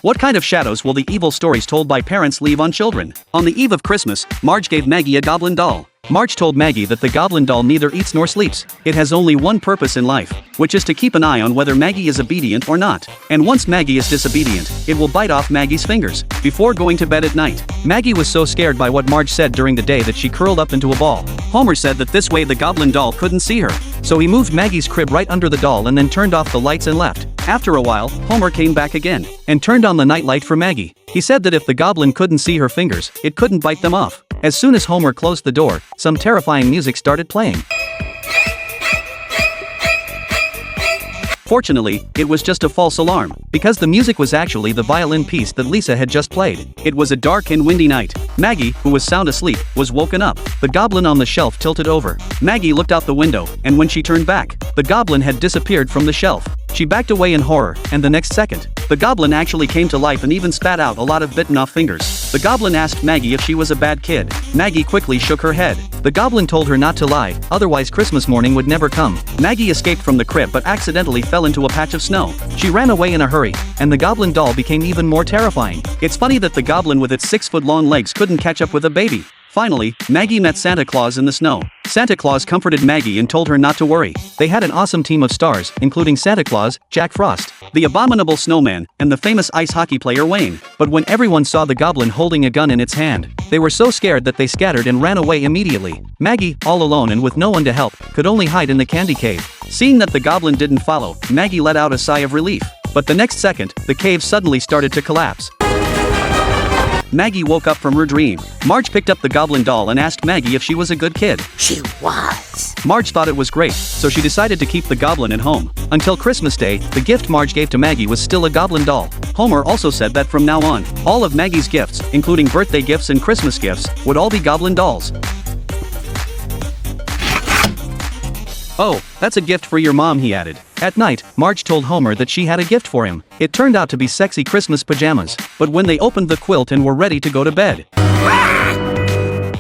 What kind of shadows will the evil stories told by parents leave on children? On the eve of Christmas, Marge gave Maggie a goblin doll. Marge told Maggie that the goblin doll neither eats nor sleeps. It has only one purpose in life, which is to keep an eye on whether Maggie is obedient or not. And once Maggie is disobedient, it will bite off Maggie's fingers before going to bed at night. Maggie was so scared by what Marge said during the day that she curled up into a ball. Homer said that this way the goblin doll couldn't see her, so he moved Maggie's crib right under the doll and then turned off the lights and left. After a while, Homer came back again and turned on the nightlight for Maggie. He said that if the goblin couldn't see her fingers, it couldn't bite them off. As soon as Homer closed the door, some terrifying music started playing. Fortunately, it was just a false alarm, because the music was actually the violin piece that Lisa had just played. It was a dark and windy night. Maggie, who was sound asleep, was woken up. The goblin on the shelf tilted over. Maggie looked out the window, and when she turned back, the goblin had disappeared from the shelf. She backed away in horror, and the next second, the goblin actually came to life and even spat out a lot of bitten off fingers. The goblin asked Maggie if she was a bad kid. Maggie quickly shook her head. The goblin told her not to lie, otherwise Christmas morning would never come. Maggie escaped from the crib but accidentally fell into a patch of snow. She ran away in a hurry, and the goblin doll became even more terrifying. It's funny that the goblin with its 6-foot-long legs couldn't catch up with a baby. Finally, Maggie met Santa Claus in the snow. Santa Claus comforted Maggie and told her not to worry. They had an awesome team of stars, including Santa Claus, Jack Frost, the abominable snowman, and the famous ice hockey player Wayne. But when everyone saw the goblin holding a gun in its hand, they were so scared that they scattered and ran away immediately. Maggie, all alone and with no one to help, could only hide in the candy cave. Seeing that the goblin didn't follow, Maggie let out a sigh of relief. But the next second, the cave suddenly started to collapse. Maggie woke up from her dream. Marge picked up the goblin doll and asked Maggie if she was a good kid. She was. Marge thought it was great, so she decided to keep the goblin at home. Until Christmas Day, the gift Marge gave to Maggie was still a goblin doll. Homer also said that from now on, all of Maggie's gifts, including birthday gifts and Christmas gifts, would all be goblin dolls. Oh, that's a gift for your mom, he added. At night, Marge told Homer that she had a gift for him. It turned out to be sexy Christmas pajamas. But when they opened the quilt and were ready to go to bed,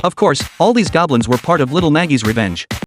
of course, all these goblins were part of little Maggie's revenge.